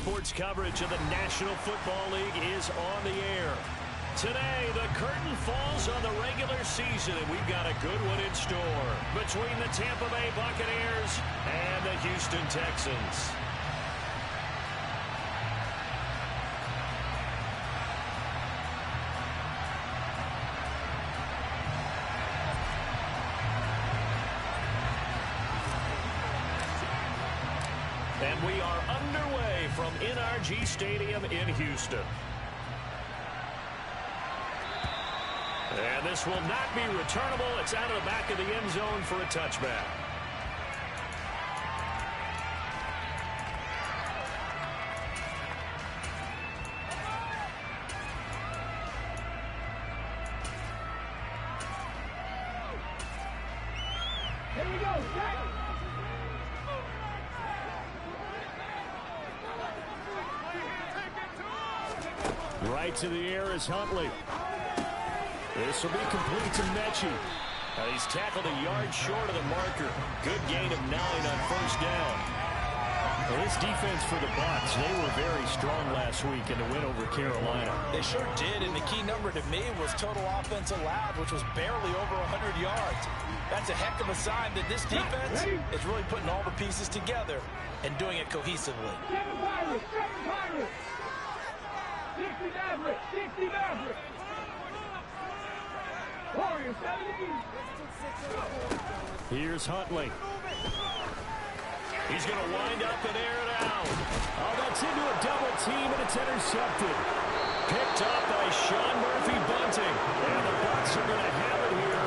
Sports coverage of the National Football League is on the air. Today, the curtain falls on the regular season, and we've got a good one in store between the Tampa Bay Buccaneers and the Houston Texans. And we are underway from NRG Stadium in Houston. And this will not be returnable. It's out of the back of the end zone for a touchback. Here we go. Right to the air is Huntley. This will be complete to Mechie. He's tackled a yard short of the marker. Good gain of 9 on first down. Well, this defense for the Bucs, they were very strong last week in the win over Carolina. They sure did, and the key number to me was total offense allowed, which was barely over 100 yards. That's a heck of a sign that this defense is really putting all the pieces together and doing it cohesively. 60 Maverick. Warriors 17. Here's Huntley. He's going to wind up and air it out. Oh, that's into a double team, and it's intercepted. Picked up by Sean Murphy-Bunting. And the Bucs are going to have it here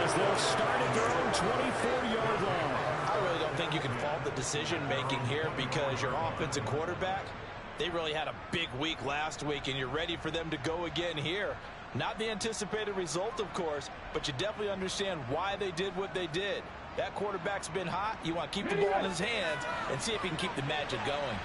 as they'll start at their own 24-yard line. I really don't think you can fault the decision-making here because your offensive quarterback, they really had a big week last week, and you're ready for them to go again here. Not the anticipated result, of course, but you definitely understand why they did what they did. That quarterback's been hot. You want to keep the ball in his hands and see if he can keep the magic going.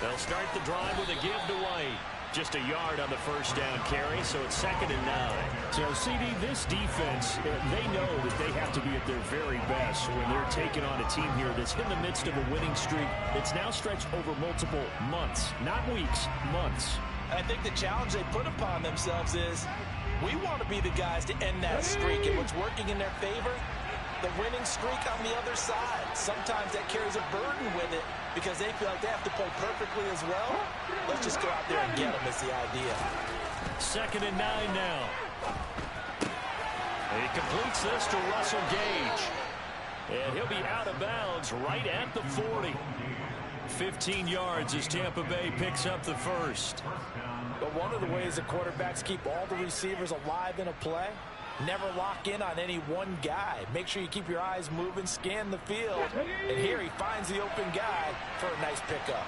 They'll start the drive with a give to White. Just a yard on the first down carry, so it's 2nd and 9. So, CD, this defense, they know that they have to be at their very best when they're taking on a team here that's in the midst of a winning streak that's now stretched over multiple months, not weeks, months. I think the challenge they put upon themselves is we want to be the guys to end that streak, and what's working in their favor, the winning streak on the other side. Sometimes that carries a burden with it because they feel like they have to play perfectly as well. Let's just go out there and get them is the idea. 2nd and 9 now. He completes this to Russell Gage. And he'll be out of bounds right at the 40. 15 yards as Tampa Bay picks up the first. But one of the ways the quarterbacks keep all the receivers alive in a play, never lock in on any one guy. Make sure you keep your eyes moving, scan the field. And here he finds the open guy for a nice pickup.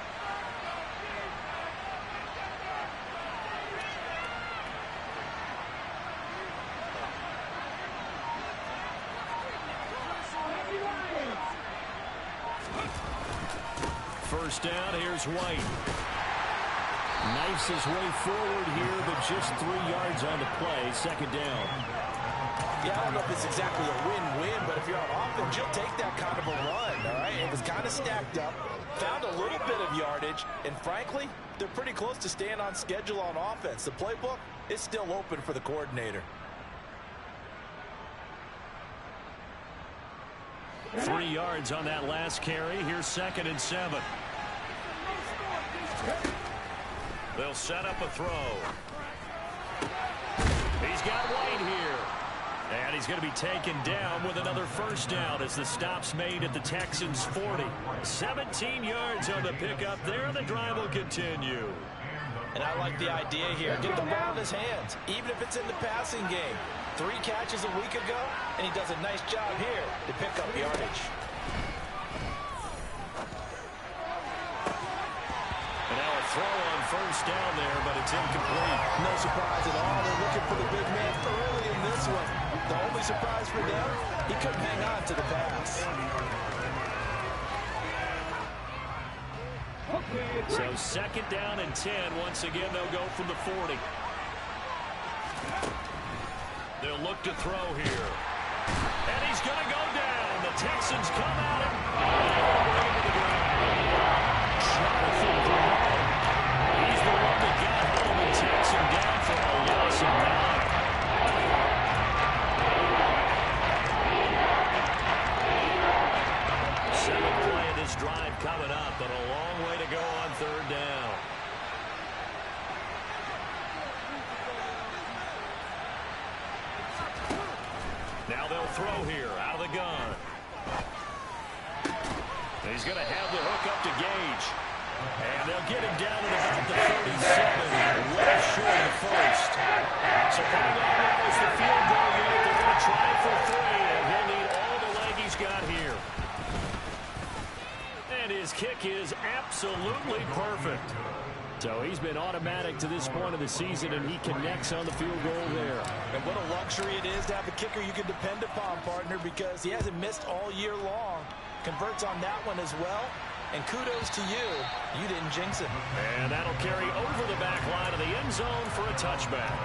First down, here's White. Knifes his way forward here, but just 3 yards on the play. 2nd down. Yeah, I don't know if it's exactly a win-win, but if you're on offense, you'll take that kind of a run, all right? It was kind of stacked up, found a little bit of yardage, and frankly, they're pretty close to staying on schedule on offense. The playbook is still open for the coordinator. 3 yards on that last carry. Here's 2nd and 7. They'll set up a throw. He's got White here. And he's going to be taken down with another first down as the stop's made at the Texans' 40. 17 yards on the pickup there. The drive will continue. And I like the idea here. Get the ball in his hands, even if it's in the passing game. 3 catches a week ago, and he does a nice job here to pick up yardage. And now a throw on first down there, but it's incomplete. No surprise at all. They're looking for the big man early in this one. The only surprise for them, he couldn't hang on to the pass. So 2nd down and 10. Once again, they'll go from the 40. They'll look to throw here. And he's going to go down. The Texans come at him. Over the ground. Jonathan Bernard. He's the one that got home and takes him down for a loss of 9. Seventh play of this drive coming up, but a long way to go on third down. Now they'll throw here out of the gun. He's going to have the hook up to Gage. And they'll get him down at about the 37, well short of the first. So coming out now is the field goal unit. They're going to try for 3, and he'll need all the leg he's got here. And his kick is absolutely perfect. So he's been automatic to this point of the season, and he connects on the field goal there. And what a luxury it is to have a kicker you can depend upon, partner, because he hasn't missed all year long. Converts on that one as well. And kudos to you. You didn't jinx it. And that'll carry over the back line of the end zone for a touchback.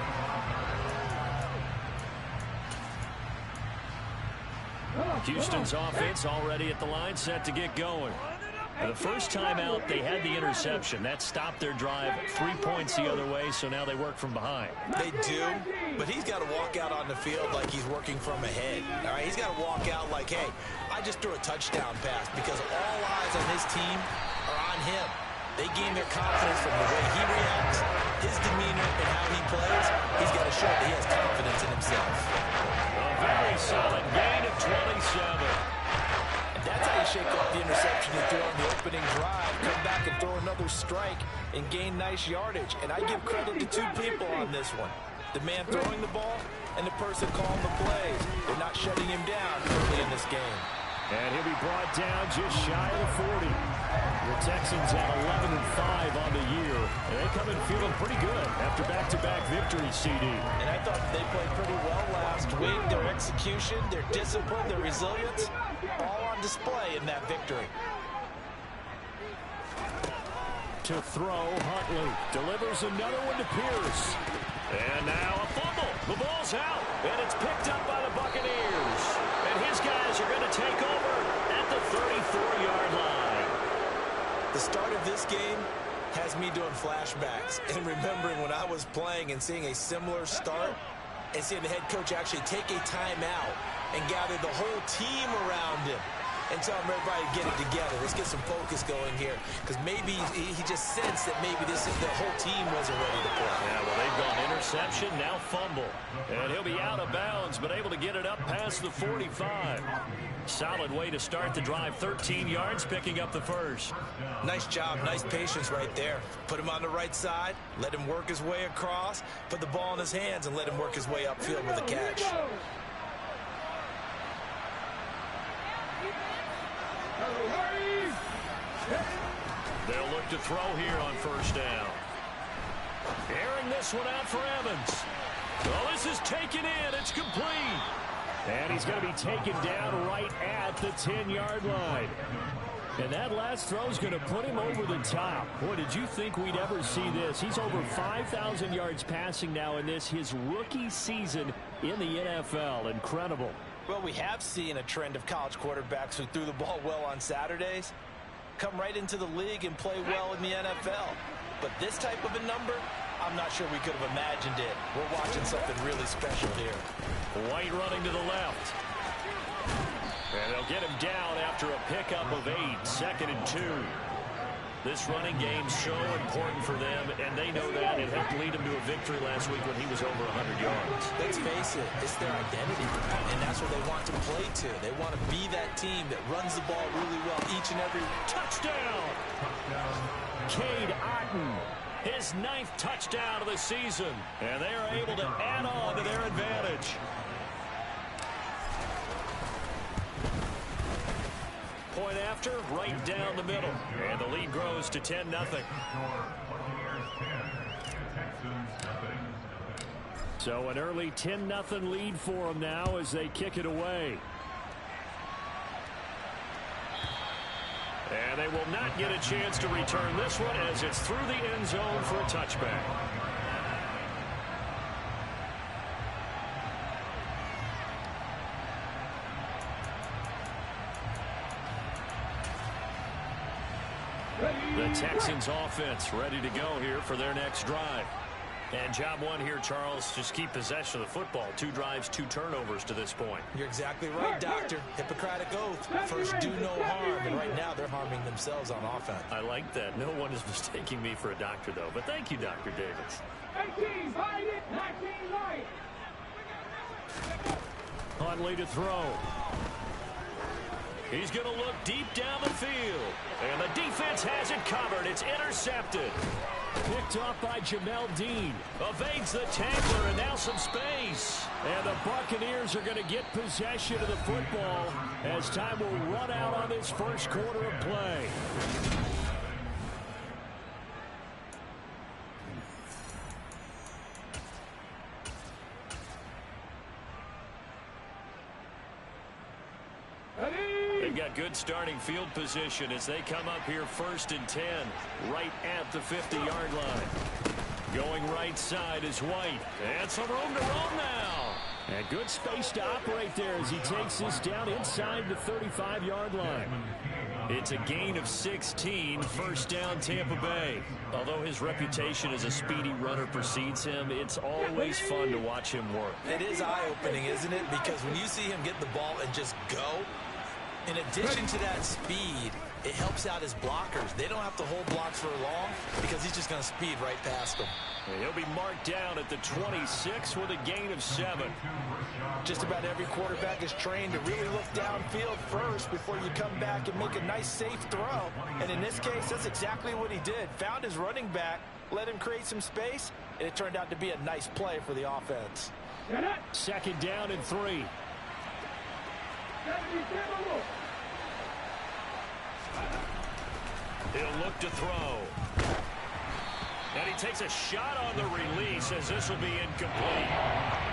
Houston's offense already at the line, set to get going. The first time out, they had the interception. That stopped their drive 3 points the other way, so now they work from behind. They do, but he's got to walk out on the field like he's working from ahead. All right, he's got to walk out like, hey, I just threw a touchdown pass, because all eyes on his team are on him. They gain their confidence from the way he reacts, his demeanor, and how he plays. He's got to show that he has confidence in himself. A very solid gain of 27. That's how you shake off the interception you threw on the opening drive, come back and throw another strike and gain nice yardage. And I give credit to 2 people on this one. The man throwing the ball and the person calling the plays. They're not shutting him down early in this game. And he'll be brought down just shy of the 40. The Texans have 11-5 on the year. And they come in feeling pretty good after back-to-back victories, CD. And I thought they played pretty well last week. Their execution, their discipline, their resilience, all on display in that victory. To throw, Huntley delivers another one to Pierce. And now a fumble. The ball's out, and it's picked up by the Buccaneers. And his guys are going to take over at the 34-yard line. The start of this game has me doing flashbacks and remembering when I was playing and seeing a similar start and seeing the head coach actually take a timeout and gather the whole team around him and tell him everybody to get it together. Let's get some focus going here, because maybe he just sensed that maybe the whole team wasn't ready to play. Yeah, well, they've gone interception, now fumble. And he'll be out of bounds, but able to get it up past the 45. Solid way to start the drive. 13 yards, picking up the first. Nice job, nice patience right there. Put him on the right side, let him work his way across, put the ball in his hands, and let him work his way upfield with a catch. They'll look to throw here on first down. Airing this one out for Evans. Well, this is taken in. It's complete. And he's going to be taken down right at the 10-yard line. And that last throw is going to put him over the top. Boy, did you think we'd ever see this? He's over 5,000 yards passing now in this, his rookie season in the NFL. Incredible. Well, we have seen a trend of college quarterbacks who threw the ball well on Saturdays come right into the league and play well in the NFL. But this type of a number, I'm not sure we could have imagined it. We're watching something really special here. White running to the left. And they'll get him down after a pickup of 8, 2nd and 2. This running game's so important for them, and they know that. It helped lead them to a victory last week when he was over 100 yards. Let's face it, it's their identity, and that's what they want to play to. They want to be that team that runs the ball really well each and every touchdown. Cade Otton, his 9th touchdown of the season, and they are able to add on to their advantage. Point after, right down the middle. And the lead grows to 10-0. So an early 10-0 lead for them now as they kick it away. And they will not get a chance to return this one as it's through the end zone for a touchback. The Texans offense ready to go here for their next drive. And job one here, Charles, just keep possession of the football. 2 drives, 2 turnovers to this point. You're exactly right, Doctor. Hippocratic oath. First, do no harm. And right now, they're harming themselves on offense. I like that. No one is mistaking me for a doctor, though. But thank you, Dr. Davis. 18, find it, 19, right. Huntley to throw. He's going to look deep down the field. And the defense has it covered. It's intercepted. Picked off by Jamel Dean. Evades the tackler and now some space. And the Buccaneers are going to get possession of the football as time will run out on this first quarter of play. They've got good starting field position as they come up here 1st and 10, right at the 50-yard line. Going right side is White. And some room to run now. And good space to operate there as he takes this down inside the 35-yard line. It's a gain of 16, 1st down Tampa Bay. Although his reputation as a speedy runner precedes him, it's always fun to watch him work. It is eye-opening, isn't it? Because when you see him get the ball and just go, in addition to that speed, it helps out his blockers. They don't have to hold blocks for long because he's just going to speed right past them. He'll be marked down at the 26 with a gain of 7. Just about every quarterback is trained to really look downfield first before you come back and make a nice, safe throw. And in this case, that's exactly what he did. Found his running back, let him create some space, and it turned out to be a nice play for the offense. 2nd down and 3. He'll look to throw. And he takes a shot on the release as this will be incomplete.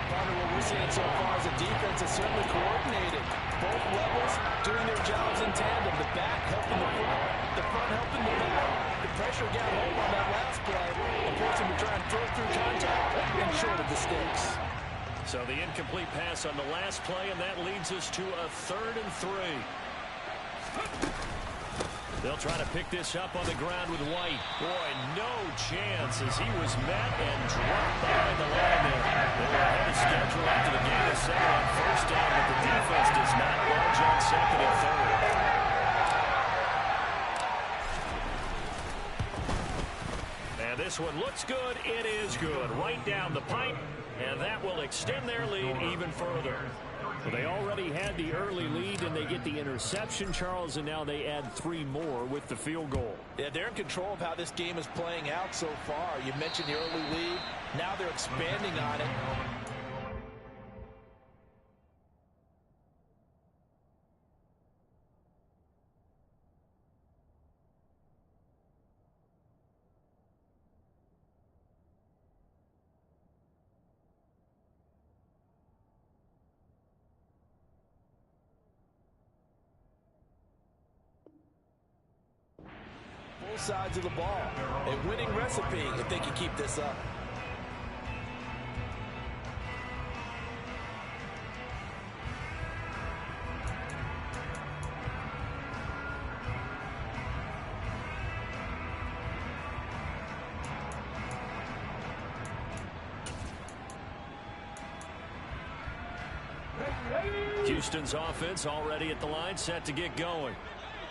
Partner, what we're seeing so far is the defense is certainly coordinated. Both levels doing their jobs in tandem. The back helping the front helping the back. The pressure got home on that last play. And forced him to try and throw through contact and short of the sticks. So the incomplete pass on the last play, and that leads us to a 3rd and 3. They'll try to pick this up on the ground with White. Boy, no chance as he was met and dropped behind the line there. They were ahead of schedule after the gain of 7 on 1st down, but the defense does not budge on 2nd and 3rd. And this one looks good. It is good. Right down the pipe, and that will extend their lead even further. Well, they already had the early lead, and they get the interception, Charles, and now they add 3 more with the field goal. Yeah, they're in control of how this game is playing out so far. You mentioned the early lead. Now they're expanding on it. Both sides of the ball. A winning recipe if they can keep this up. Houston's offense already at the line, set to get going.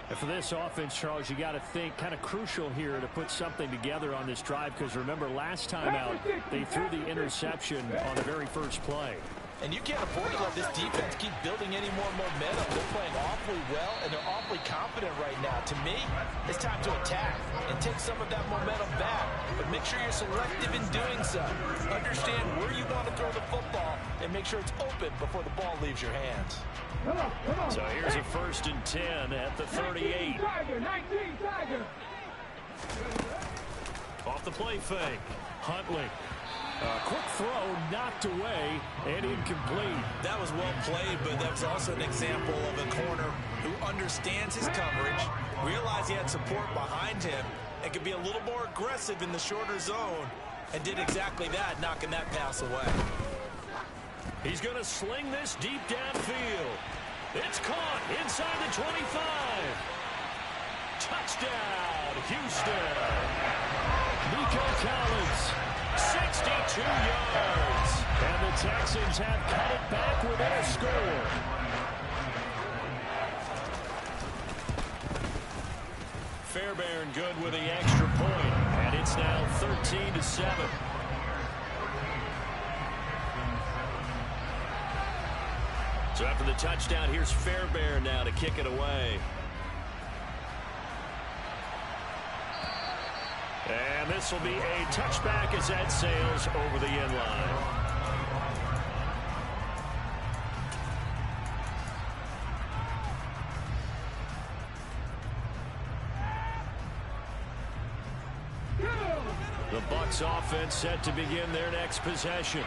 And for this offense, Charles, you got to think kind of crucial here to put something together on this drive, because remember last time out they threw the interception on the very first play. And you can't afford to let this defense keep building any more momentum. They're playing awfully well, and they're awfully confident right now. To me, it's time to attack and take some of that momentum back. But make sure you're selective in doing so. Understand where you want to throw the football and make sure it's open before the ball leaves your hands. So here's a 1st and 10 at the 38. 19 Tiger. Off the play fake. Huntley. Quick throw, knocked away, and incomplete. That was well played, but that was also an example of a corner who understands his coverage, realized he had support behind him, and could be a little more aggressive in the shorter zone, and did exactly that, knocking that pass away. He's going to sling this deep downfield. It's caught inside the 25. Touchdown, Houston. Nico Collins, 62 yards. And the Texans have cut it back within a score. Fairbairn good with the extra point, and it's now 13-7. So after the touchdown, here's Fairbairn now to kick it away. And this will be a touchback as that sails over the end line. The Bucs offense set to begin their next possession.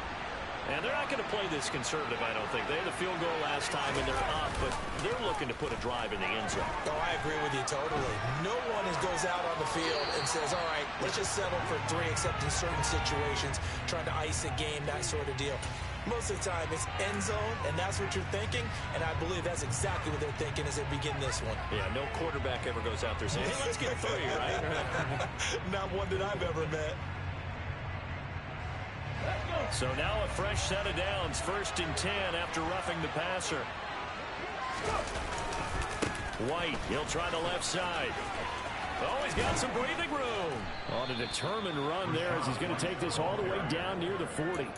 And they're not going to play this conservative, I don't think. They had a field goal last time, and they're up, but they're looking to put a drive in the end zone. Oh, I agree with you totally. No one goes out on the field and says, all right, let's just settle for 3, except in certain situations, trying to ice a game, that sort of deal. Most of the time, it's end zone, and that's what you're thinking, and I believe that's exactly what they're thinking as they begin this one. Yeah, no quarterback ever goes out there saying, hey, let's get 3, right? Not one that I've ever met. So now a fresh set of downs, 1st and 10 after roughing the passer. White, he'll try the left side. Oh, he's got some breathing room. On a determined run there as he's going to take this all the way down near the 40.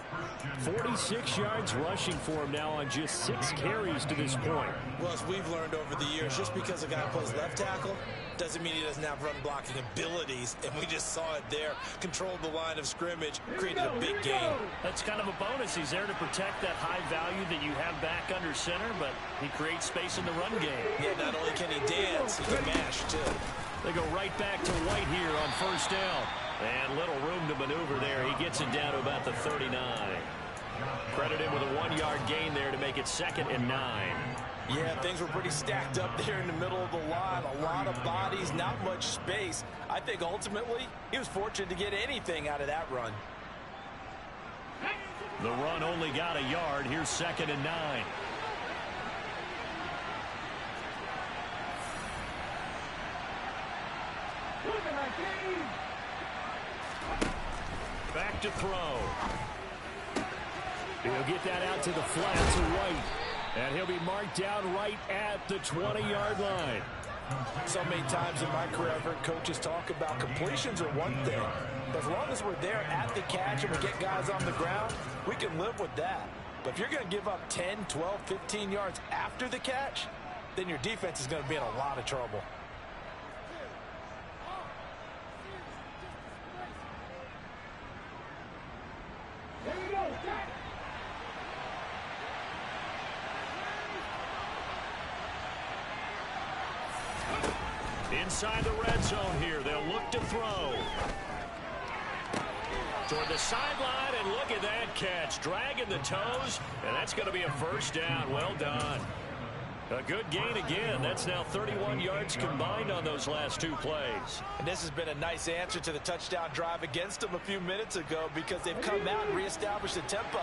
46 yards rushing for him now on just 6 carries to this point. Well, as we've learned over the years, just because a guy plays left tackle doesn't mean he doesn't have run blocking abilities, and we just saw it there. Controlled the line of scrimmage, created a big gain. That's kind of a bonus. He's there to protect that high value that you have back under center, but he creates space in the run game. Yeah, not only can he dance, he can mash, too. They go right back to White here on 1st down. And little room to maneuver there. He gets it down to about the 39. Credit him with a 1-yard gain there to make it 2nd and 9. Yeah, things were pretty stacked up there in the middle of the line. A lot of bodies, not much space. I think ultimately he was fortunate to get anything out of that run. The run only got a yard. Here's 2nd and 9. Back to throw. He'll get that out to the flat to White. And he'll be marked down right at the 20-yard line. So many times in my career, I've heard coaches talk about completions are one thing. As long as we're there at the catch and we get guys on the ground, we can live with that. But if you're going to give up 10, 12, 15 yards after the catch, then your defense is going to be in a lot of trouble. Inside the red zone here, they'll look to throw. Toward the sideline, and look at that catch. Dragging the toes, and that's going to be a 1st down. Well done. A good gain again. That's now 31 yards combined on those last 2 plays. And this has been a nice answer to the touchdown drive against them a few minutes ago because they've come out and reestablished the tempo.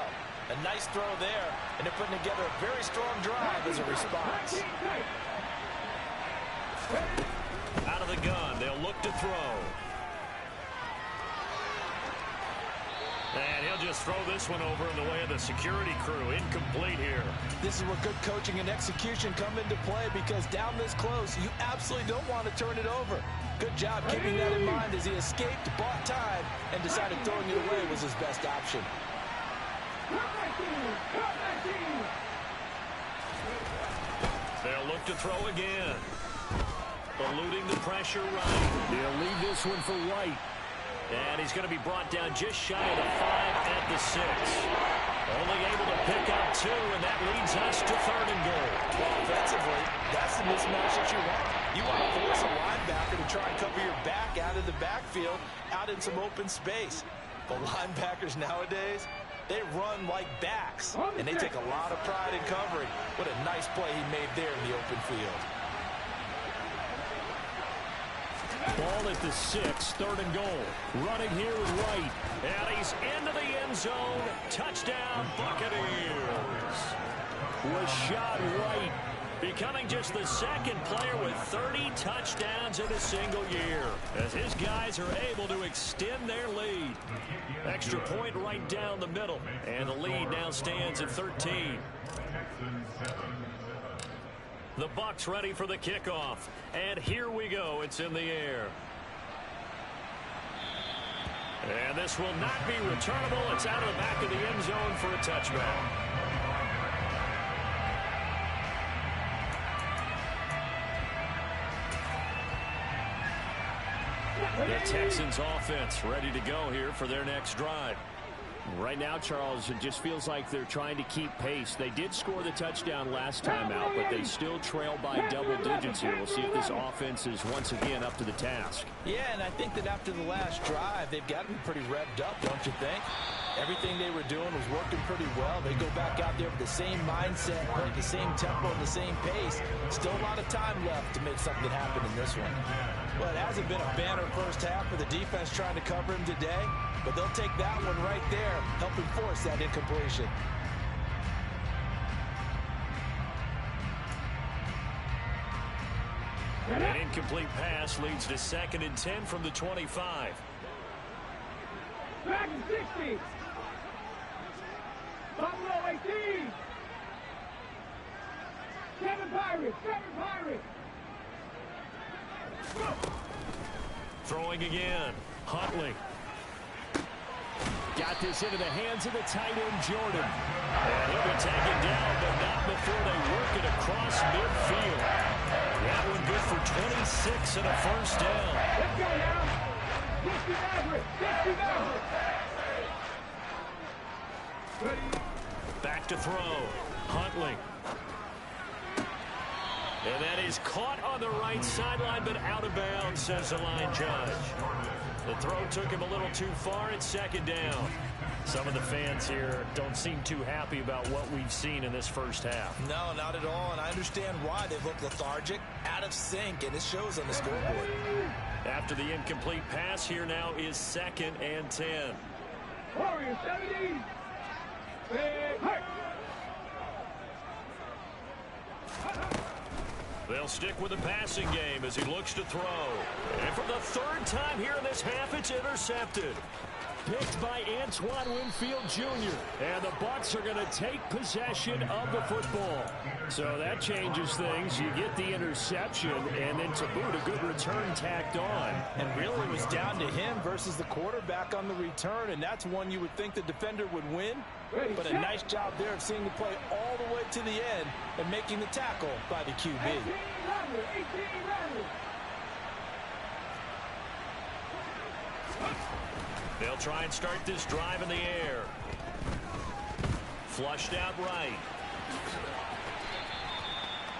A nice throw there, and they're putting together a very strong drive as a response. Out of the gun, they'll look to throw. And he'll just throw this one over in the way of the security crew. Incomplete here. This is where good coaching and execution come into play because down this close, you absolutely don't want to turn it over. Good job keeping that in mind as he escaped, bought time, and decided throwing it away was his best option. They'll look to throw again. Eluding the pressure right. He'll leave this one for White. And he's going to be brought down just shy of the 5 at the 6. Only able to pick up 2, and that leads us to 3rd and goal. Well, offensively, that's the mismatch that you want. You want to force a linebacker to try and cover your back out of the backfield, out in some open space. But linebackers nowadays, they run like backs, and they take a lot of pride in covering. What a nice play he made there in the open field. Ball at the 6, 3rd and goal. Running here with White. And he's into the end zone. Touchdown, Buccaneers. Rachaad White becoming just the second player with 30 touchdowns in a single year, as his guys are able to extend their lead. Extra point right down the middle, and the lead now stands at 13. The Bucs ready for the kickoff, and here we go. It's in the air. And this will not be returnable. It's out of the back of the end zone for a touchback. The Texans offense ready to go here for their next drive. Right now, Charles, it just feels like they're trying to keep pace. They did score the touchdown last time out, but they still trail by double digits here. We'll see if this offense is once again up to the task. Yeah, and I think that after the last drive, they've gotten pretty revved up, don't you think? Everything they were doing was working pretty well. They go back out there with the same mindset, playing the same tempo and the same pace. Still a lot of time left to make something happen in this one. Well, it hasn't been a banner first half for the defense trying to cover him today, but they'll take that one right there, helping force that incompletion. An incomplete pass leads to 2nd and 10 from the 25. Back and 60. Buffalo 18. 7 Pirates. 7 Pirates. Throwing again. Huntley. Got this into the hands of the tight end, Jordan. And he'll be taken down, but not before they work it across midfield. That one good for 26 and a first down. Let's go now. 60 Maverick. 60 Maverick. Back to throw. Huntley. And that is caught on the right sideline, but out of bounds, says the line judge. The throw took him a little too far. It's 2nd down. Some of the fans here don't seem too happy about what we've seen in this first half. No, not at all, and I understand why. They look lethargic, out of sync, and it shows on the scoreboard. After the incomplete pass, here now is 2nd and 10. Warriors 70. Hey. They'll stick with the passing game as he looks to throw. And for the 3rd time here in this half, it's intercepted. Picked by Antoine Winfield Jr. And the Bucs are going to take possession of the football. So that changes things. You get the interception, and then to boot, a good return tacked on. And really it was down to him versus the quarterback on the return, and that's one you would think the defender would win. But a nice job there of seeing the play all the way to the end and making the tackle by the QB. 18 They'll try and start this drive in the air. Flushed out right.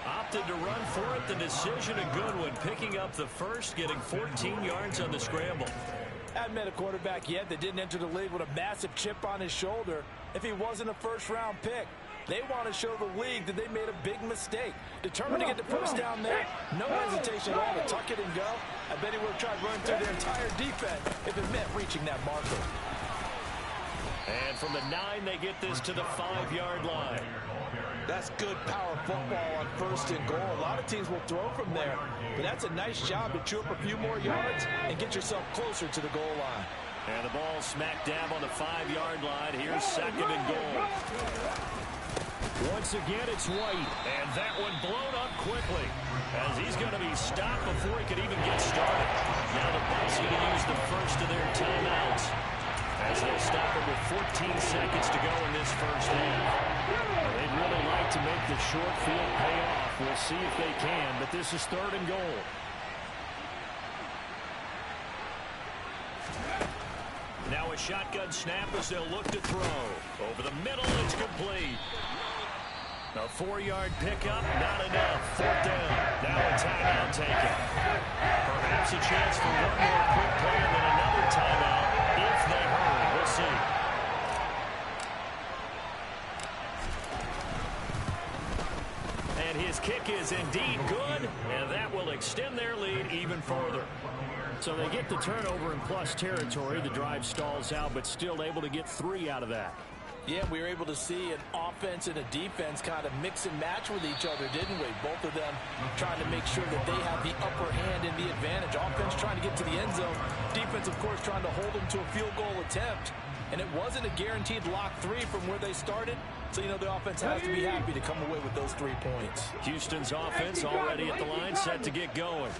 Opted to run for it. The decision a good one. Picking up the first, getting 14 yards on the scramble. Hadn't met a quarterback yet that didn't enter the league with a massive chip on his shoulder if he wasn't a first-round pick. They want to show the league that they made a big mistake. Determined to get the first down there. No hesitation at all to tuck it and go. I bet he would have tried running through their entire defense if it meant reaching that marker. And from the 9, they get this to the 5-yard line. That's good power football on 1st and goal. A lot of teams will throw from there, but that's a nice job to chew up a few more yards and get yourself closer to the goal line. And the ball smack dab on the 5-yard line. Here's 2nd and goal. Once again, it's White, and that one blown up quickly as he's going to be stopped before he could even get started. Now the Bucs going to use the first of their timeouts as they'll stop it with 14 seconds to go in this first half. They'd really like to make the short field pay off. We'll see if they can, but this is 3rd and goal. Now a shotgun snap as they'll look to throw. Over the middle, it's complete. A 4-yard pickup, not enough. 4th down. Now a timeout taken. Perhaps a chance for one more quick play and then another timeout if they hurry. We'll see. And his kick is indeed good, and that will extend their lead even further. So they get the turnover in plus territory. The drive stalls out, but still able to get 3 out of that. Yeah, we were able to see an offense and a defense kind of mix and match with each other, didn't we? Both of them trying to make sure that they have the upper hand and the advantage. Offense trying to get to the end zone. Defense, of course, trying to hold them to a field goal attempt. And it wasn't a guaranteed lock 3 from where they started. So, you know, the offense has to be happy to come away with those 3 points. Houston's offense already at the line, set to get going.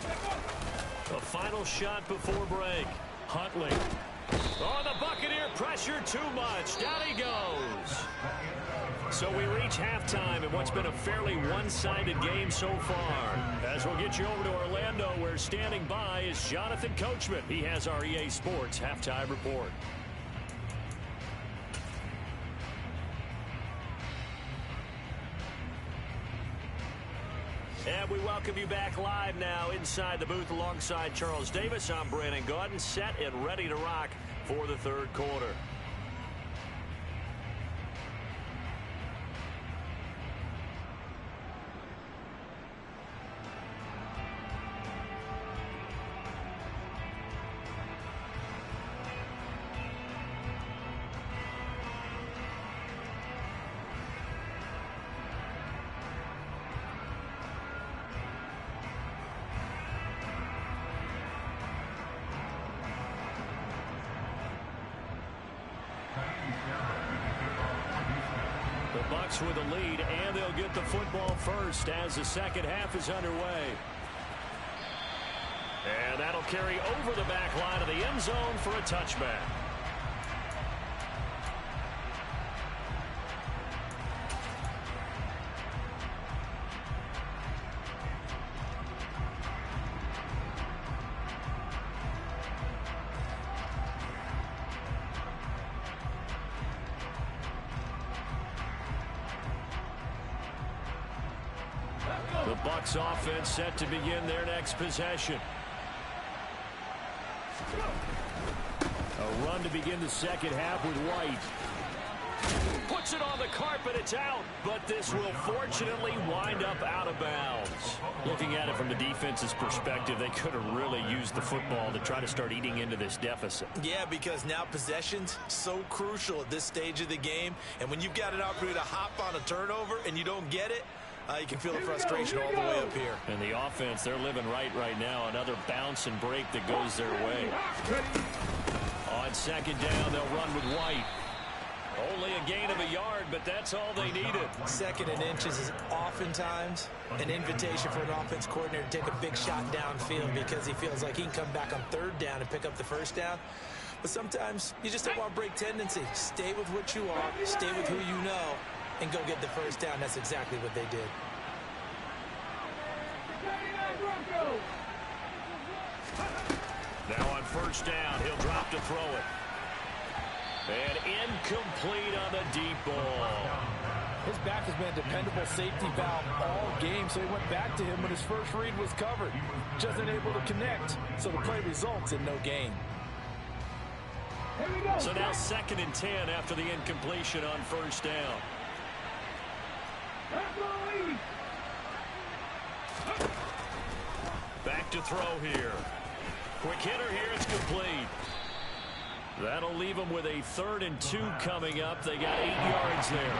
The final shot before break. Huntley. Oh, the Buccaneer pressure too much. Down he goes. So we reach halftime in what's been a fairly one-sided game so far. As we'll get you over to Orlando, where standing by is Jonathan Coachman. He has our EA Sports halftime report. And we welcome you back live now inside the booth alongside Charles Davis. I'm Brandon Gaudin, set and ready to rock for the third quarter. Bucks with a lead, and they'll get the football first as the second half is underway. And that'll carry over the back line of the end zone for a touchback. The Bucks offense set to begin their next possession. A run to begin the second half with White. Puts it on the carpet, it's out, but this will fortunately wind up out of bounds. Looking at it from the defense's perspective, they could have really used the football to try to start eating into this deficit. Yeah, because now possession's so crucial at this stage of the game, and when you've got an opportunity to hop on a turnover and you don't get it, you can feel the frustration all the way up here. And the offense, they're living right now. Another bounce and break that goes their way. On second down, they'll run with White. Only a gain of a yard, but that's all they needed. Second and inches is oftentimes an invitation for an offense coordinator to take a big shot downfield because he feels like he can come back on third down and pick up the first down. But sometimes you just don't want to break tendency. Stay with what you are, stay with who you know, and go get the first down. That's exactly what they did. Now on first down, he'll drop to throw it. And incomplete on the deep ball. His back has been a dependable safety valve all game, so he went back to him when his first read was covered. Just unable to connect, so the play results in no gain. So now 2nd and 10 after the incompletion on first down. Back to throw here. Quick hitter here, it's complete. That'll leave them with a 3rd and 2 coming up. They got 8 yards there.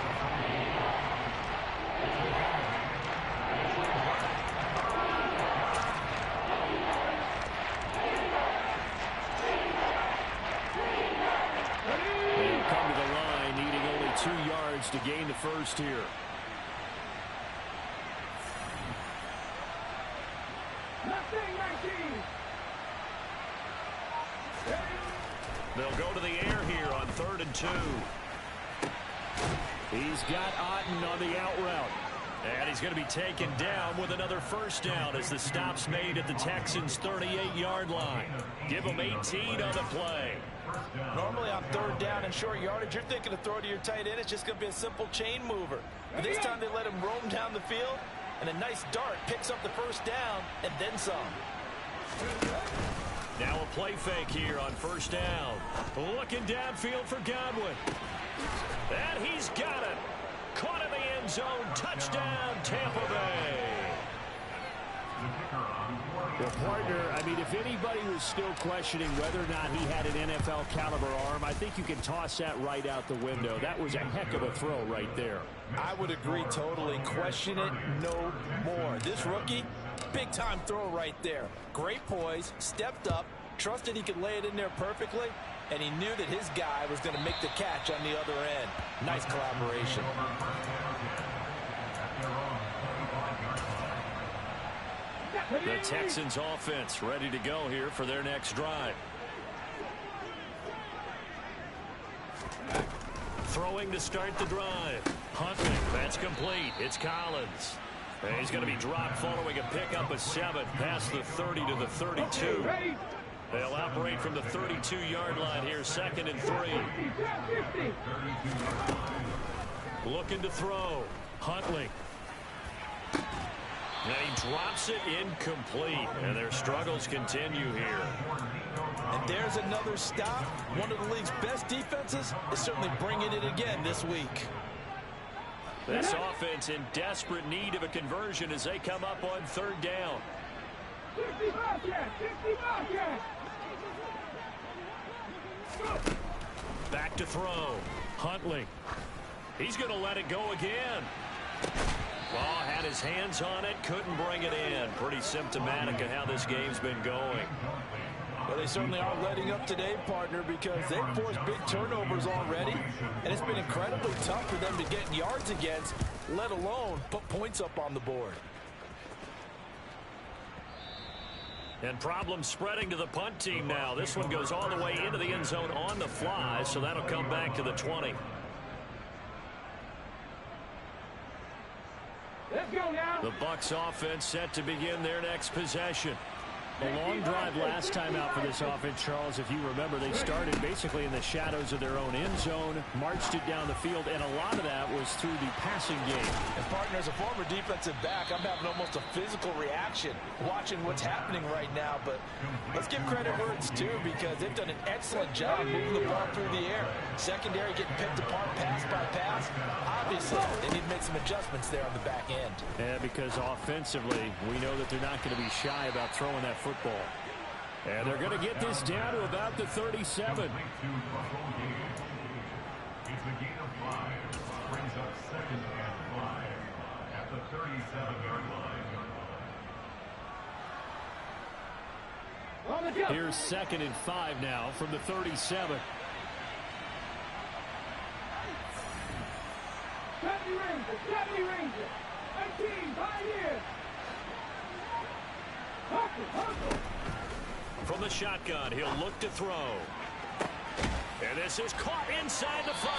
They'll come to the line, needing only 2 yards to gain the first here. They'll go to the air here on 3rd and 2. He's got Otten on the out route. And he's going to be taken down with another first down as the stop's made at the Texans' 38-yard line. Give them 18 on the play. Normally on 3rd down and short yardage, you're thinking to throw to your tight end. It's just going to be a simple chain mover. But this time they let him roam down the field, and a nice dart picks up the first down and then some. Now a play fake here on first down. Looking downfield for Godwin. And he's got it. Caught in the end zone. Touchdown, Tampa Bay. Well, partner, I mean, if anybody was still questioning whether or not he had an NFL caliber arm, I think you can toss that right out the window. That was a heck of a throw right there. I would agree totally. Question it no more. This rookie, big-time throw right there. Great poise, stepped up, trusted he could lay it in there perfectly, and he knew that his guy was going to make the catch on the other end. Nice collaboration. The Texans offense ready to go here for their next drive. Throwing to start the drive. Huntley, that's complete. It's Collins. And he's going to be dropped following a pickup of 7 past the 30 to the 32. They'll operate from the 32-yard line here, 2nd and 3. Looking to throw. Huntley. And he drops it incomplete, and their struggles continue here. And there's another stop. One of the league's best defenses is certainly bringing it again this week. This offense in desperate need of a conversion as they come up on 3rd down. 65 yards, 65 yards. Back to throw. Huntley. He's going to let it go again. Ball had his hands on it, couldn't bring it in. Pretty symptomatic of how this game's been going. Well, they certainly are letting up today, partner, because they've forced big turnovers already, and it's been incredibly tough for them to get yards against, let alone put points up on the board. And problems spreading to the punt team now. This one goes all the way into the end zone on the fly, so that'll come back to the 20. Let's go now. The Bucs offense set to begin their next possession. A long drive last time out for this offense, Charles. If you remember, they started basically in the shadows of their own end zone, marched it down the field, and a lot of that was through the passing game. And, partner, as a former defensive back, I'm having almost a physical reaction watching what's happening right now. But let's give credit where it's due, because they've done an excellent job moving the ball through the air. Secondary getting picked apart pass by pass. Obviously, they need to make some adjustments there on the back end. Yeah, because offensively, we know that they're not going to be shy about throwing that football. And they're going to get this down to about the 37. Here's 2nd and 5 now from the 37. Chevy Ranger, 18, 5 years. From the shotgun, he'll look to throw. And this is caught inside the 5.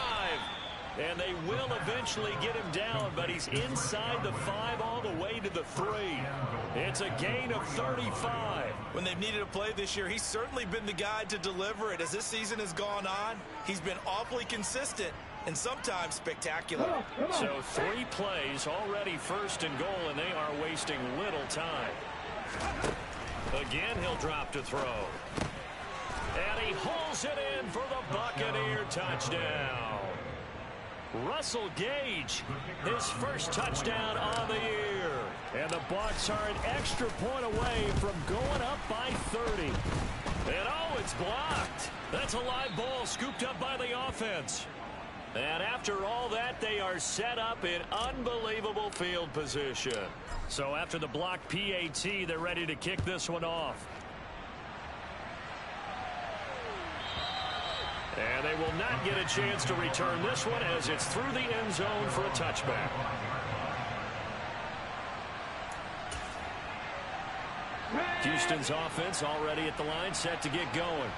And they will eventually get him down, but he's inside the 5 all the way to the 3. It's a gain of 35. When they've needed a play this year, he's certainly been the guy to deliver it. As this season has gone on, he's been awfully consistent and sometimes spectacular. So 3 plays, already 1st and goal, and they are wasting little time. Again, he'll drop to throw. And he hauls it in for the Buccaneer touchdown. Russell Gage, his first touchdown on the year. And the Bucs are an extra point away from going up by 30. And oh, it's blocked. That's a live ball scooped up by the offense. And after all that, they are set up in unbelievable field position. So after the blocked PAT, they're ready to kick this one off. And they will not get a chance to return this one as it's through the end zone for a touchback. Houston's offense already at the line, set to get going.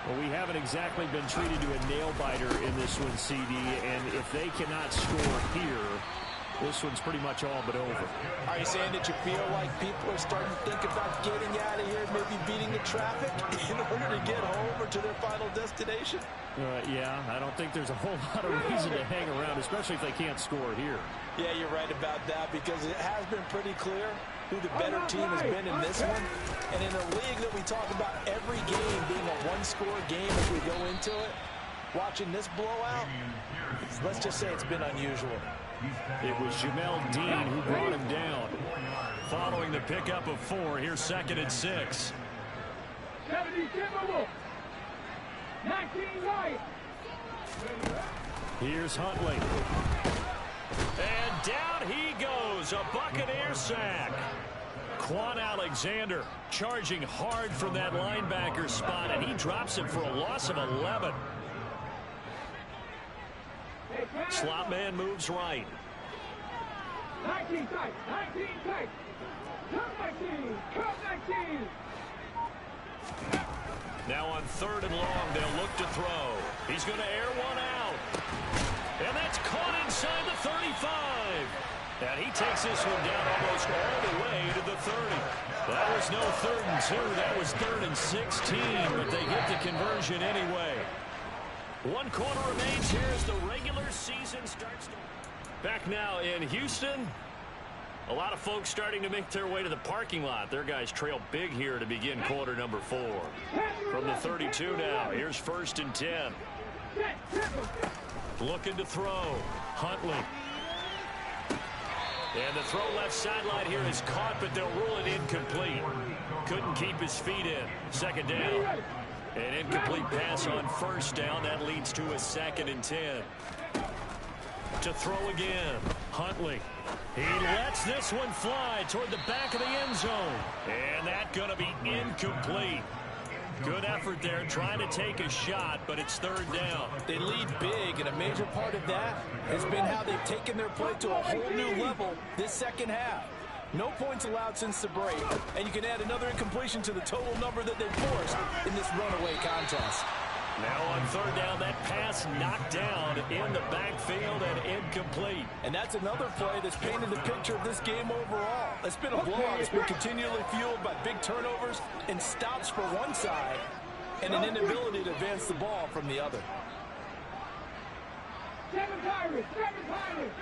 Well, we haven't exactly been treated to a nail-biter in this one, CD, and if they cannot score here, this one's pretty much all but over. Are you saying that you feel like people are starting to think about getting out of here, maybe beating the traffic in order to get home or to their final destination? Yeah, I don't think there's a whole lot of reason to hang around, especially if they can't score here. Yeah, you're right about that, because it has been pretty clear who the better team has been in this one. And in a league that we talk about every game being a one-score game as we go into it, watching this blowout, let's just say it's been unusual. It was Jamel Dean who brought him down. Following the pickup of 4. Here's 2nd and 6. 70 Timberwolves. 19 Lions. Here's Huntley. And down he goes. A Buccaneer sack. Quan Alexander charging hard from that linebacker spot, and he drops him for a loss of 11. Slot man moves right. 19 tight. 19 tight. Come 19. Come 19. Now on 3rd and long, they'll look to throw. He's going to air one out. And that's caught inside the 35. And he takes this one down almost all the way to the 30. That was no 3rd and 2. That was 3rd and 16. But they get the conversion anyway. 1 quarter remains here as the regular season starts. Back now in Houston. A lot of folks starting to make their way to the parking lot. Their guys trail big here to begin quarter number 4. From the 32 now, here's 1st and 10. Looking to throw. Huntley. And the throw left sideline here is caught, but they'll rule it incomplete. Couldn't keep his feet in. 2nd down. An incomplete pass on 1st down. That leads to a 2nd and 10. To throw again. Huntley. He lets this one fly toward the back of the end zone. And that's going to be incomplete. Good effort there trying to take a shot, but it's 3rd down. They lead big, and a major part of that has been how they've taken their play to a whole new level this second half. No points allowed since the break, and you can add another incompletion to the total number that they've forced in this runaway contest. Now on 3rd down, that pass knocked down in the backfield and incomplete. And that's another play that's painted the picture of this game overall. It's been a blowout. It's been continually fueled by big turnovers and stops for one side and an inability to advance the ball from the other. 7 Pirates. 7 Pirates.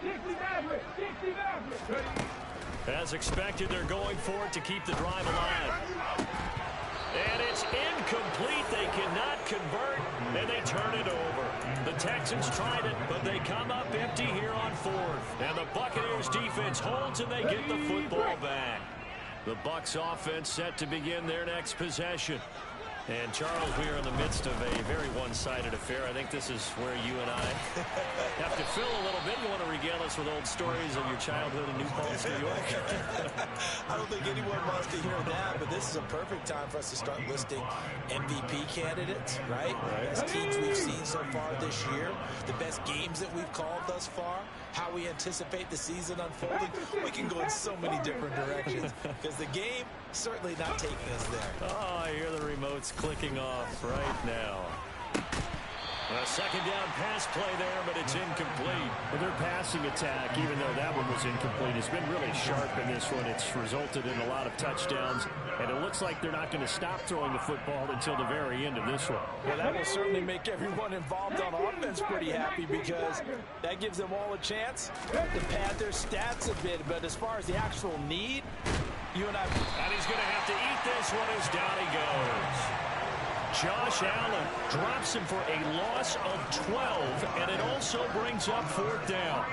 60 Mavericks. 60 Mavericks. As expected, they're going for it to keep the drive alive. And it's incomplete. They cannot convert, and they turn it over. The Texans tried it, but they come up empty here on 4th. And the Buccaneers defense holds, and they get the football back. The Bucs offense set to begin their next possession. And, Charles, we are in the midst of a very one-sided affair. I think this is where you and I have to fill a little bit. You want to regale us with old stories of your childhood in New Paltz, New York? I don't think anyone wants to hear that, but this is a perfect time for us to start listing MVP candidates, right? Best teams we've seen so far this year, the best games that we've called thus far, how we anticipate the season unfolding. We can go in so many different directions because the game certainly not taking us there. Oh, I hear the remotes clicking off right now. A 2nd down pass play there, but it's incomplete. Well, their passing attack, even though that one was incomplete, has been really sharp in this one. It's resulted in a lot of touchdowns, and it looks like they're not going to stop throwing the football until the very end of this one. Well, that will certainly make everyone involved on offense pretty happy because that gives them all a chance to pad their stats a bit. But as far as the actual need, you and I... And he's going to have to eat this one as down he goes. Josh Allen drops him for a loss of 12, and it also brings up 4th down.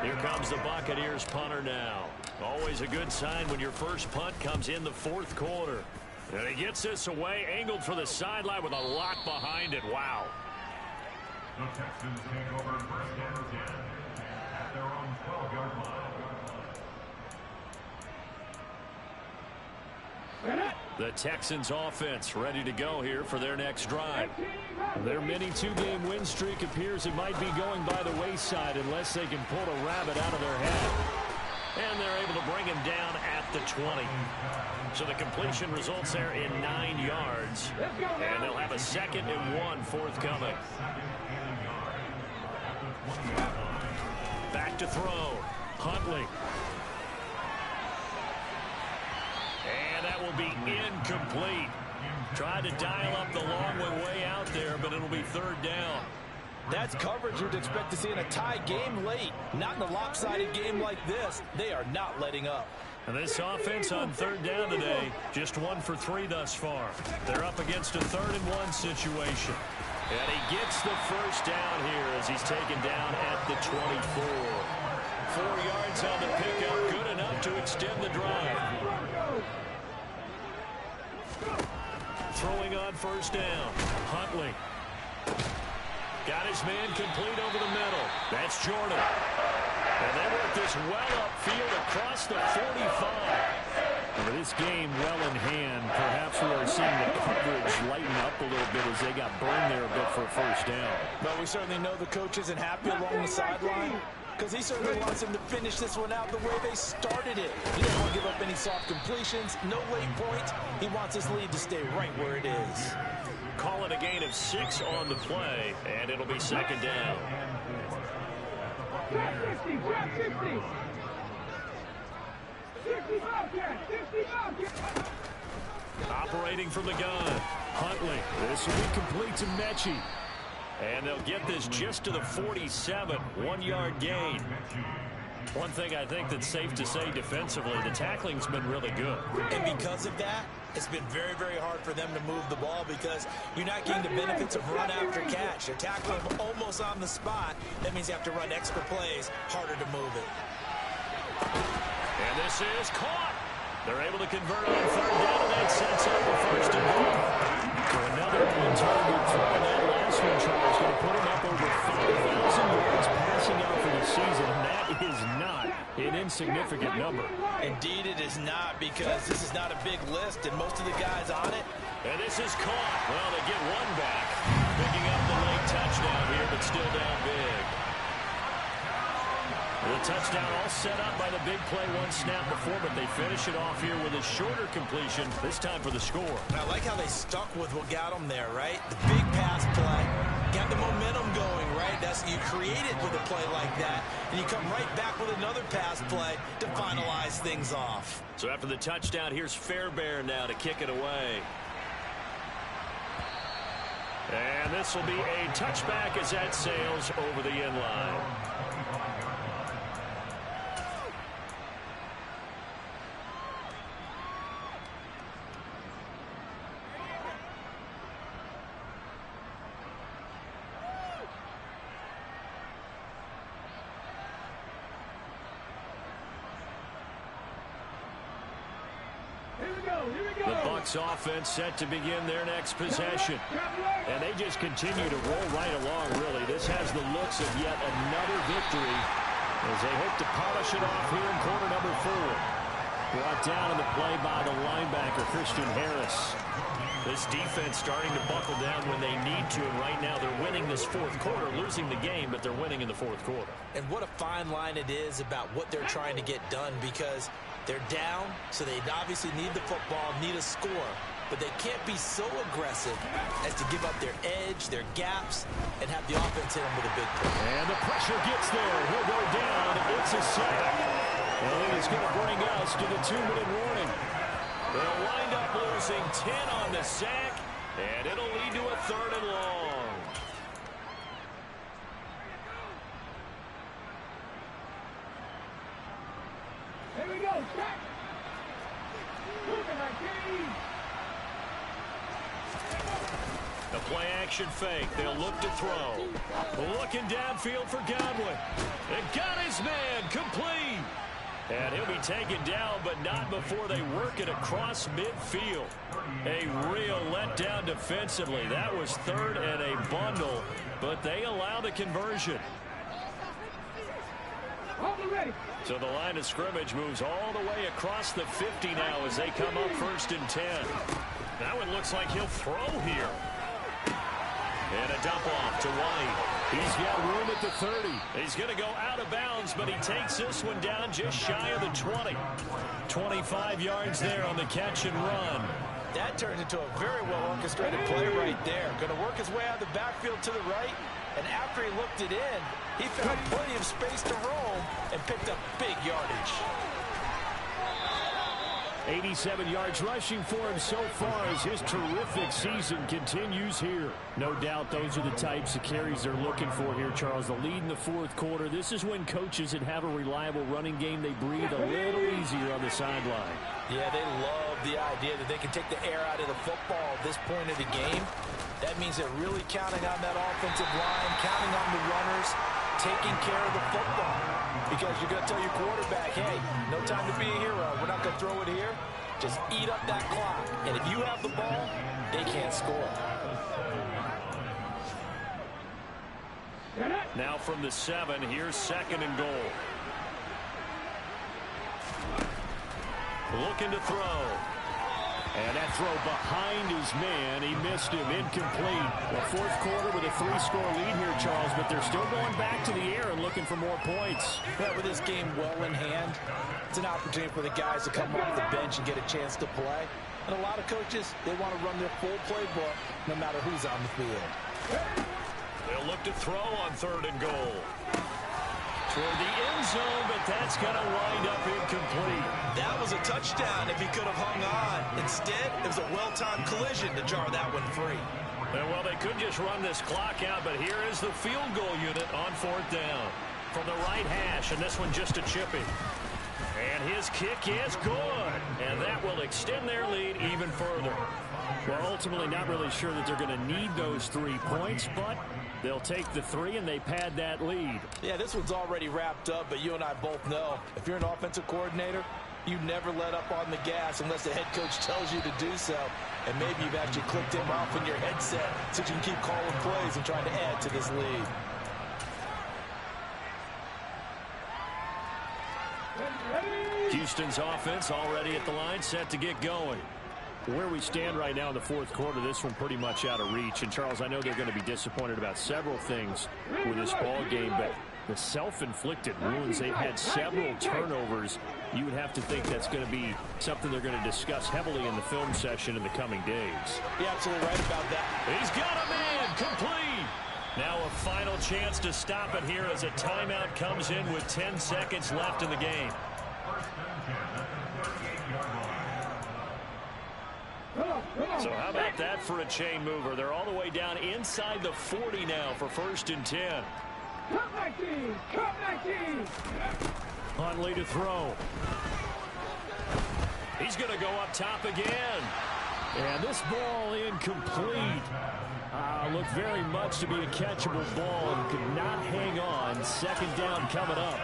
Here comes the Buccaneers punter now. Always a good sign when your first punt comes in the 4th quarter. And he gets this away, angled for the sideline with a lock behind it. Wow. The Texans take over 1st and 10 at their own 12-yard line. The Texans offense ready to go here for their next drive. Their mini 2-game win streak appears it might be going by the wayside unless they can pull a rabbit out of their hat. And they're able to bring him down at the 20. So the completion results there in 9 yards. And they'll have a 2nd and 1 forthcoming. Back to throw. Huntley. And that will be incomplete. Tried to dial up the long one way out there, but it'll be 3rd down. That's coverage you'd expect to see in a tie game late. Not in a lopsided game like this. They are not letting up. And this offense on 3rd down today, just 1 for 3 thus far. They're up against a 3rd and 1 situation. And he gets the first down here as he's taken down at the 24. 4 yards on the pick to extend the drive. Throwing on first down. Huntley. Got his man complete over the middle. That's Jordan. And they work this well upfield across the 45. With this game well in hand, perhaps we are seeing the coverage lighten up a little bit as they got burned there a bit for a first down. But we certainly know the coach isn't happy along the sideline because he certainly wants them to finish this one out the way they started it. He doesn't want to give up any soft completions, no late points. He wants his lead to stay right where it is. Call it a gain of 6 on the play, and it'll be second down. Trap 50, trap 50. 60 Bobcat, 60 Bobcat. Operating from the gun. Huntley. This will be complete to Mechie. And they'll get this just to the 47. 1-yard gain. One thing I think that's safe to say defensively, the tackling's been really good. And because of that, it's been very, very hard for them to move the ball because you're not getting the benefits of run after catch. They're tackling almost on the spot. That means you have to run extra plays, harder to move it. And this is caught. They're able to convert on third down, and that sets up a first and goal. So another one-target throw. That last one, Charles, going to put him up over 5,000 yards passing out for the season. That is not an insignificant number. Indeed, it is not, because this is not a big list, and most of the guys on it. And this is caught. Well, they get one back. Picking up the late touchdown here, but still down big. The touchdown all set up by the big play one snap before, but they finish it off here with a shorter completion, this time for the score. I like how they stuck with what got them there, right? The big pass play, got the momentum going, right? That's you create it with a play like that, and you come right back with another pass play to finalize things off. So after the touchdown, here's Fairbairn now to kick it away. And this will be a touchback as that sails over the end line. The Bucs offense set to begin their next possession. And they just continue to roll right along, really. This has the looks of yet another victory as they hope to polish it off here in quarter number 4. Brought down in the play by the linebacker, Christian Harris. This defense starting to buckle down when they need to, and right now they're winning this fourth quarter, losing the game, but they're winning in the fourth quarter. And what a fine line it is about what they're trying to get done, because they're down, so they obviously need the football, need a score, but they can't be so aggressive as to give up their edge, their gaps, and have the offense hit them with a big play. And the pressure gets there. He'll go down. It's a sack. And it's going to bring us to the 2-minute warning. They'll wind up losing 10 on the sack, and it'll lead to a 3rd and long. Here we go, check. Moving like these. The play-action fake. They'll look to throw. Looking downfield for Godwin. And got his man complete. And he'll be taken down, but not before they work it across midfield. A real letdown defensively. That was 3rd and a bundle, but they allow the conversion. So the line of scrimmage moves all the way across the 50 now as they come up 1st and 10. Now it looks like he'll throw here. And a dump off to White. He's got room at the 30. He's going to go out of bounds, but he takes this one down just shy of the 20. 25 yards there on the catch and run. That turned into a very well-orchestrated play right there. Going to work his way out of the backfield to the right, and after he looked it in, he found plenty of space to roam and picked up big yardage. 87 yards rushing for him so far as his terrific season continues here. No doubt those are the types of carries they're looking for here, Charles. The lead in the fourth quarter. This is when coaches that have a reliable running game, they breathe a little easier on the sideline. Yeah, they love the idea that they can take the air out of the football at this point of the game. That means they're really counting on that offensive line, counting on the runners. taking care of the football. Because you're going to tell your quarterback, hey, no time to be a hero. We're not going to throw it here. Just eat up that clock. And if you have the ball, they can't score. Now from the 7, here's 2nd and goal. Looking to throw. And that throw behind his man. He missed him. Incomplete. The 4th quarter with a 3-score lead here, Charles, but they're still going back to the air and looking for more points. Yeah, with this game well in hand, it's an opportunity for the guys to come off the bench and get a chance to play. And a lot of coaches, they want to run their full playbook no matter who's on the field. They'll look to throw on 3rd and goal. Toward the end zone, but that's going to wind up incomplete. That was a touchdown if he could have hung on. Instead, it was a well-timed collision to jar that one free. Well, they could just run this clock out, but here is the field goal unit on 4th down. From the right hash, and this one just a chipping. And his kick is good. And that will extend their lead even further. Well, ultimately not really sure that they're going to need those 3 points, but they'll take the 3 and they pad that lead. Yeah, this one's already wrapped up, but you and I both know if you're an offensive coordinator, you never let up on the gas unless the head coach tells you to do so. And maybe you've actually clicked him off in your headset so you can keep calling plays and trying to add to this lead. Houston's offense already at the line, set to get going. Where we stand right now in the 4th quarter, this one pretty much out of reach. And, Charles, I know they're going to be disappointed about several things with this ball game, but the self-inflicted wounds, they've had several turnovers. You would have to think that's going to be something they're going to discuss heavily in the film session in the coming days. You're absolutely right about that. He's got a man, complete. Now a final chance to stop it here as a timeout comes in with 10 seconds left in the game. So how about that for a chain mover? They're all the way down inside the 40 now for 1st and 10. Cut my team! Cut my team! Huntley to throw. He's going to go up top again. And this ball incomplete. Looked very much to be a catchable ball and could not hang on. 2nd down coming up.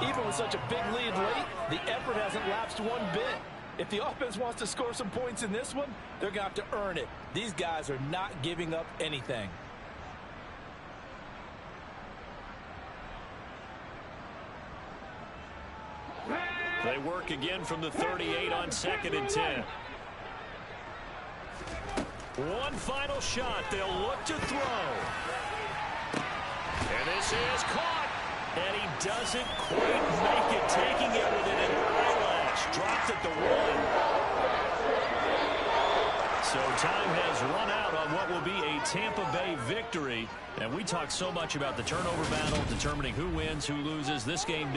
Even with such a big lead late, the effort hasn't lapsed one bit. If the offense wants to score some points in this one, they're going to have to earn it. These guys are not giving up anything. They work again from the 38 on 2nd and 10. One final shot. They'll look to throw. And this is caught. And he doesn't quite make it, taking it within an eyelash. Dropped at the 1. So time has run out on what will be a Tampa Bay victory. And we talk so much about the turnover battle, determining who wins, who loses. This game